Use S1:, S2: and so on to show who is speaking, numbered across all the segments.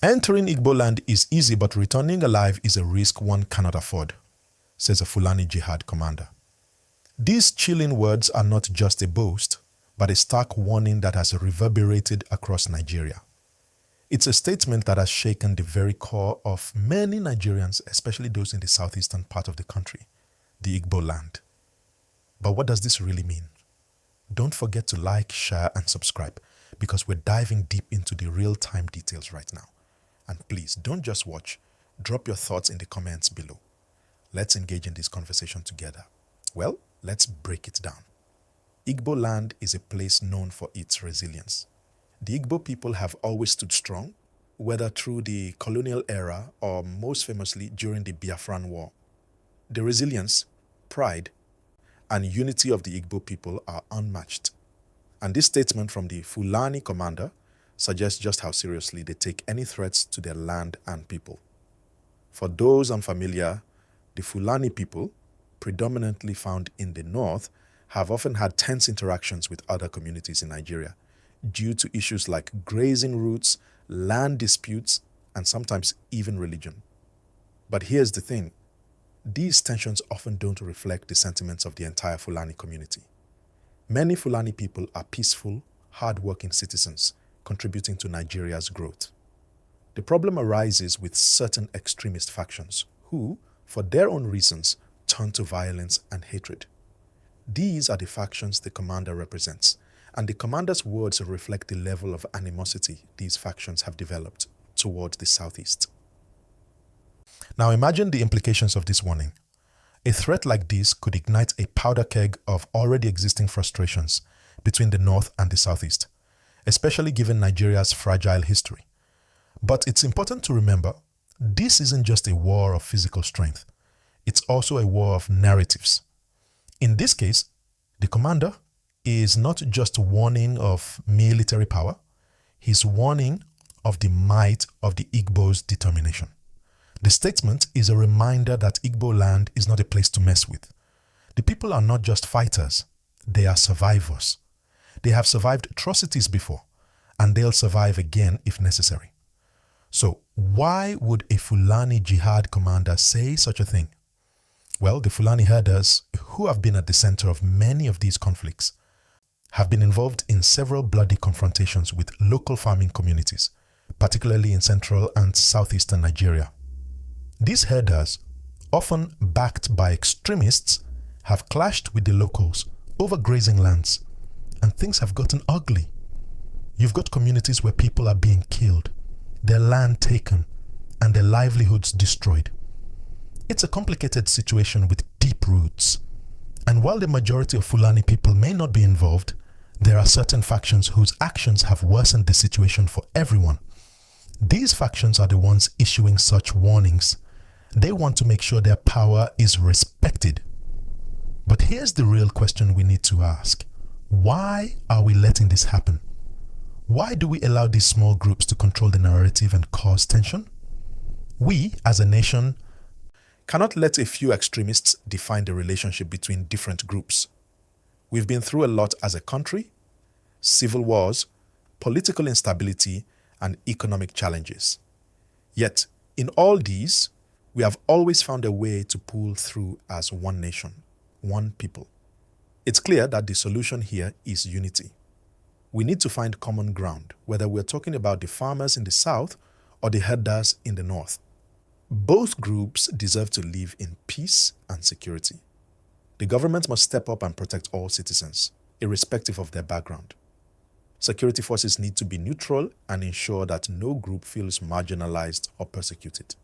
S1: Entering Igbo land is easy, but returning alive is a risk one cannot afford, says a Fulani Jihad commander. These chilling words are not just a boast, but a stark warning that has reverberated across Nigeria. It's a statement that has shaken the very core of many Nigerians, especially those in the southeastern part of the country, the Igbo land. But what does this really mean? Don't forget to like, share, and subscribe, because we're diving deep into the real-time details right now. And please, don't just watch. Drop your thoughts in the comments below. Let's engage in this conversation together. Well, let's break it down. Igbo land is a place known for its resilience. The Igbo people have always stood strong, whether through the colonial era or most famously during the Biafran War. The resilience, pride, and unity of the Igbo people are unmatched. And this statement from the Fulani commander suggests just how seriously they take any threats to their land and people. For those unfamiliar, the Fulani people, predominantly found in the north, have often had tense interactions with other communities in Nigeria due to issues like grazing routes, land disputes, and sometimes even religion. But here's the thing. These tensions often don't reflect the sentiments of the entire Fulani community. Many Fulani people are peaceful, hard-working citizens contributing to Nigeria's growth. The problem arises with certain extremist factions who, for their own reasons, turn to violence and hatred. These are the factions the commander represents, and the commander's words reflect the level of animosity these factions have developed towards the southeast. Now imagine the implications of this warning. A threat like this could ignite a powder keg of already existing frustrations between the north and the southeast, especially given Nigeria's fragile history. But it's important to remember, this isn't just a war of physical strength. It's also a war of narratives. In this case, the commander is not just warning of military power, he's warning of the might of the Igbo's determination. The statement is a reminder that Igbo land is not a place to mess with. The people are not just fighters, they are survivors. They have survived atrocities before, and they'll survive again if necessary. So why would a Fulani Jihad commander say such a thing? Well, the Fulani herders, who have been at the center of many of these conflicts, have been involved in several bloody confrontations with local farming communities, particularly in central and southeastern Nigeria. These herders, often backed by extremists, have clashed with the locals over grazing lands, and things have gotten ugly. You've got communities where people are being killed, their land taken, and their livelihoods destroyed. It's a complicated situation with deep roots. And while the majority of Fulani people may not be involved, there are certain factions whose actions have worsened the situation for everyone. These factions are the ones issuing such warnings. They want to make sure their power is respected. But here's the real question we need to ask. Why are we letting this happen? Why do we allow these small groups to control the narrative and cause tension? We, as a nation, cannot let a few extremists define the relationship between different groups. We've been through a lot as a country: civil wars, political instability, and economic challenges. Yet, in all these, we have always found a way to pull through as one nation, one people. It's clear that the solution here is unity. We need to find common ground, whether we're talking about the farmers in the south or the herders in the north. Both groups deserve to live in peace and security. The government must step up and protect all citizens, irrespective of their background. Security forces need to be neutral and ensure that no group feels marginalized or persecuted.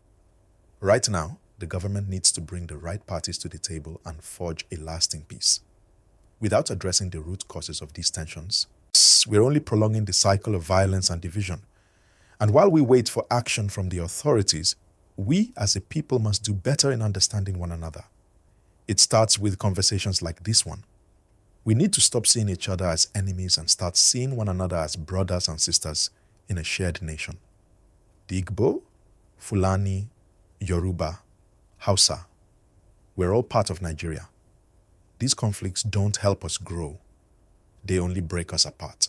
S1: Right now, the government needs to bring the right parties to the table and forge a lasting peace. Without addressing the root causes of these tensions, we're only prolonging the cycle of violence and division. And while we wait for action from the authorities, we as a people must do better in understanding one another. It starts with conversations like this one. We need to stop seeing each other as enemies and start seeing one another as brothers and sisters in a shared nation. The Igbo, Fulani, Yoruba, Hausa, we're all part of Nigeria. These conflicts don't help us grow. They only break us apart.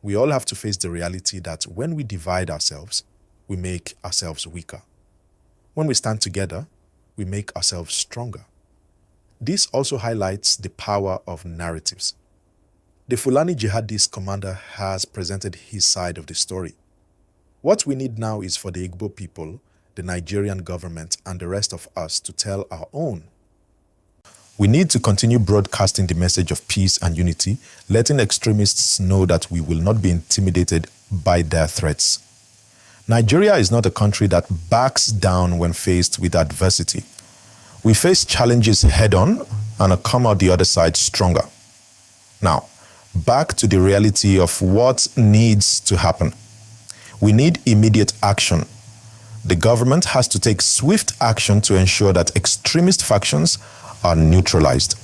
S1: We all have to face the reality that when we divide ourselves, we make ourselves weaker. When we stand together, we make ourselves stronger. This also highlights the power of narratives. The Fulani Jihadist commander has presented his side of the story. What we need now is for the Igbo people, the Nigerian government, and the rest of us to tell our own. We need to continue broadcasting the message of peace and unity, letting extremists know that we will not be intimidated by their threats. Nigeria is not a country that backs down when faced with adversity. We face challenges head-on and come out the other side stronger. Now, back to the reality of what needs to happen. We need immediate action. The government has to take swift action to ensure that extremist factions are neutralized.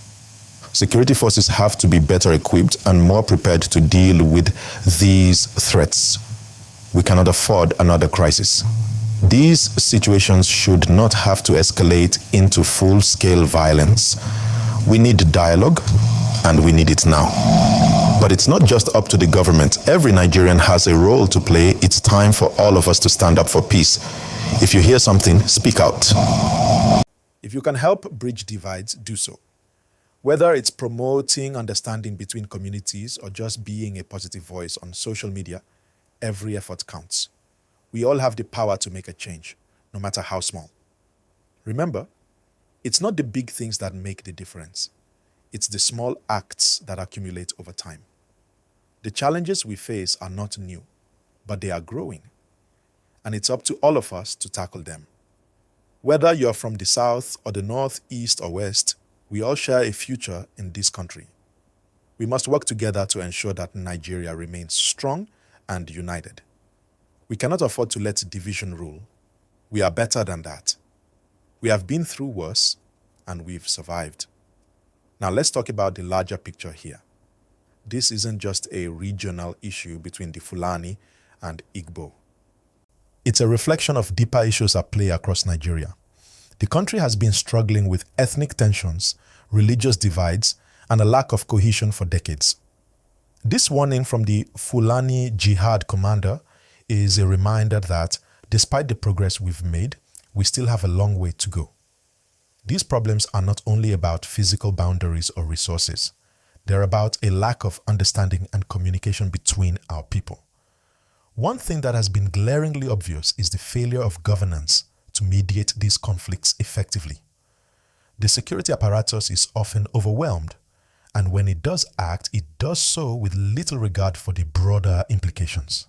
S1: Security forces have to be better equipped and more prepared to deal with these threats. We cannot afford another crisis. These situations should not have to escalate into full-scale violence. We need dialogue, and we need it now. But it's not just up to the government. Every Nigerian has a role to play. It's time for all of us to stand up for peace. If you hear something, speak out. If you can help bridge divides, do so. Whether it's promoting understanding between communities or just being a positive voice on social media, every effort counts. We all have the power to make a change, no matter how small. Remember, it's not the big things that make the difference. It's the small acts that accumulate over time. The challenges we face are not new, but they are growing. And it's up to all of us to tackle them. Whether you're from the south or the north, east or west, we all share a future in this country. We must work together to ensure that Nigeria remains strong and united. We cannot afford to let division rule. We are better than that. We have been through worse, and we've survived. Now let's talk about the larger picture here. This isn't just a regional issue between the Fulani and Igbo. It's a reflection of deeper issues at play across Nigeria. The country has been struggling with ethnic tensions, religious divides, and a lack of cohesion for decades. This warning from the Fulani Jihad commander is a reminder that, despite the progress we've made, we still have a long way to go. These problems are not only about physical boundaries or resources. They're about a lack of understanding and communication between our people. One thing that has been glaringly obvious is the failure of governance to mediate these conflicts effectively. The security apparatus is often overwhelmed, and when it does act, it does so with little regard for the broader implications.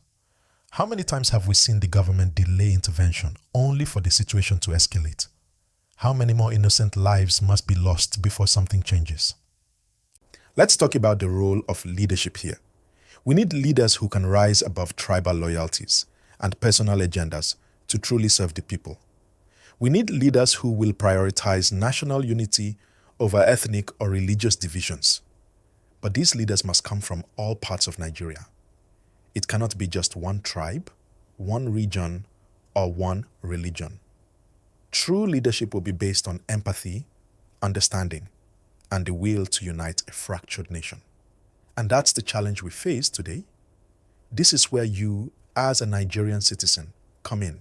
S1: How many times have we seen the government delay intervention only for the situation to escalate? How many more innocent lives must be lost before something changes? Let's talk about the role of leadership here. We need leaders who can rise above tribal loyalties and personal agendas to truly serve the people. We need leaders who will prioritize national unity over ethnic or religious divisions. But these leaders must come from all parts of Nigeria. It cannot be just one tribe, one region, or one religion. True leadership will be based on empathy, understanding, and the will to unite a fractured nation. And that's the challenge we face today. This is where you, as a Nigerian citizen, come in.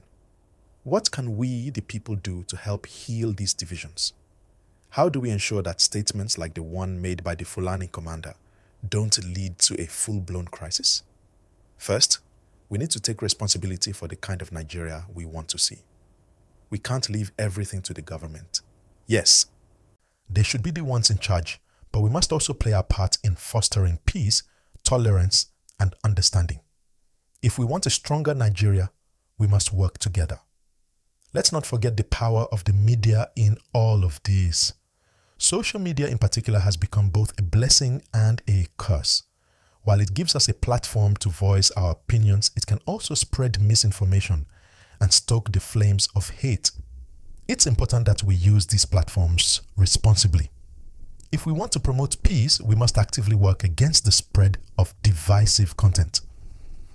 S1: What can we, the people, do to help heal these divisions? How do we ensure that statements like the one made by the Fulani commander don't lead to a full-blown crisis? First, we need to take responsibility for the kind of Nigeria we want to see. We can't leave everything to the government. Yes, they should be the ones in charge, but we must also play our part in fostering peace, tolerance, and understanding. If we want a stronger Nigeria, we must work together. Let's not forget the power of the media in all of this. Social media in particular has become both a blessing and a curse. While it gives us a platform to voice our opinions, it can also spread misinformation and stoke the flames of hate. It's important that we use these platforms responsibly. If we want to promote peace, we must actively work against the spread of divisive content.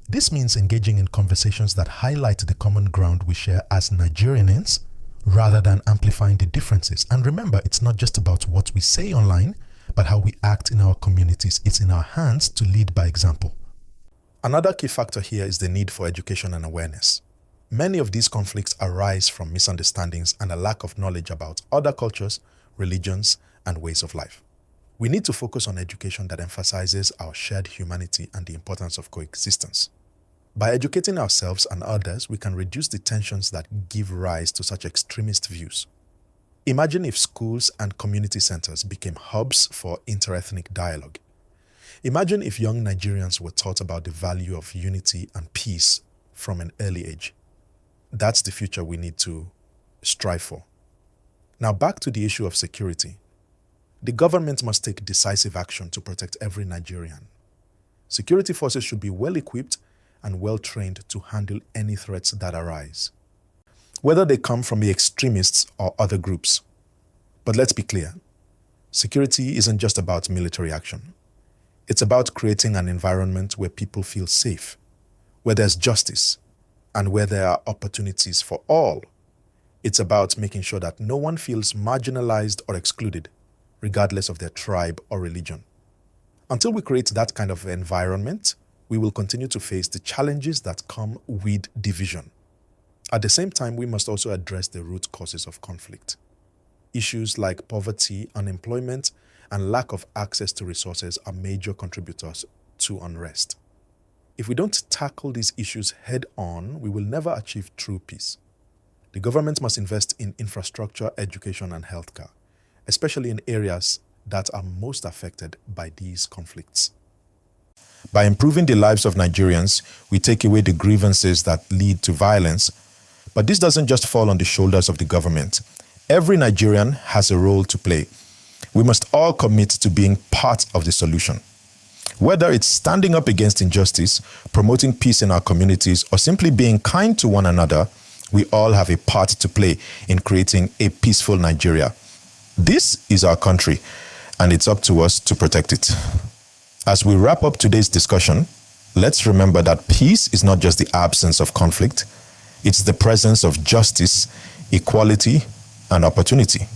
S1: This means engaging in conversations that highlight the common ground we share as Nigerians, rather than amplifying the differences. And remember, it's not just about what we say online, but how we act in our communities. It's in our hands to lead by example. Another key factor here is the need for education and awareness. Many of these conflicts arise from misunderstandings and a lack of knowledge about other cultures, religions, and ways of life. We need to focus on education that emphasizes our shared humanity and the importance of coexistence. By educating ourselves and others, we can reduce the tensions that give rise to such extremist views. Imagine if schools and community centers became hubs for interethnic dialogue. Imagine if young Nigerians were taught about the value of unity and peace from an early age. That's the future we need to strive for. Now back to the issue of security. The government must take decisive action to protect every Nigerian. Security forces should be well equipped and well trained to handle any threats that arise, whether they come from the extremists or other groups. But let's be clear, security isn't just about military action. It's about creating an environment where people feel safe, where there's justice, and where there are opportunities for all. It's about making sure that no one feels marginalized or excluded, regardless of their tribe or religion. Until we create that kind of environment, we will continue to face the challenges that come with division. At the same time, we must also address the root causes of conflict. Issues like poverty, unemployment, and lack of access to resources are major contributors to unrest. If we don't tackle these issues head-on, we will never achieve true peace. The government must invest in infrastructure, education, and healthcare, especially in areas that are most affected by these conflicts. By improving the lives of Nigerians, we take away the grievances that lead to violence. But this doesn't just fall on the shoulders of the government. Every Nigerian has a role to play. We must all commit to being part of the solution. Whether it's standing up against injustice, promoting peace in our communities, or simply being kind to one another, we all have a part to play in creating a peaceful Nigeria. This is our country, and it's up to us to protect it. As we wrap up today's discussion, let's remember that peace is not just the absence of conflict, it's the presence of justice, equality, and opportunity.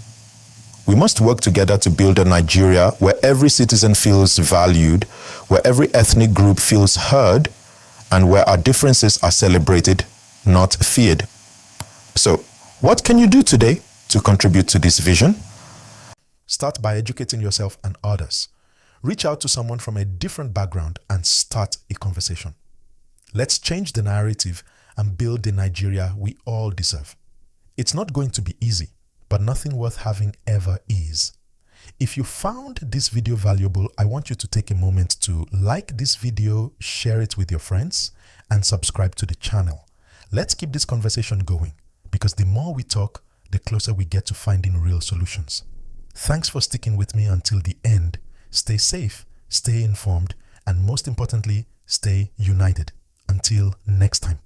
S1: We must work together to build a Nigeria where every citizen feels valued, where every ethnic group feels heard, and where our differences are celebrated, not feared. So, what can you do today to contribute to this vision? Start by educating yourself and others. Reach out to someone from a different background and start a conversation. Let's change the narrative and build the Nigeria we all deserve. It's not going to be easy, but nothing worth having ever is. If you found this video valuable, I want you to take a moment to like this video, share it with your friends, and subscribe to the channel. Let's keep this conversation going, because the more we talk, the closer we get to finding real solutions. Thanks for sticking with me until the end. Stay safe, stay informed, and most importantly, stay united. Until next time.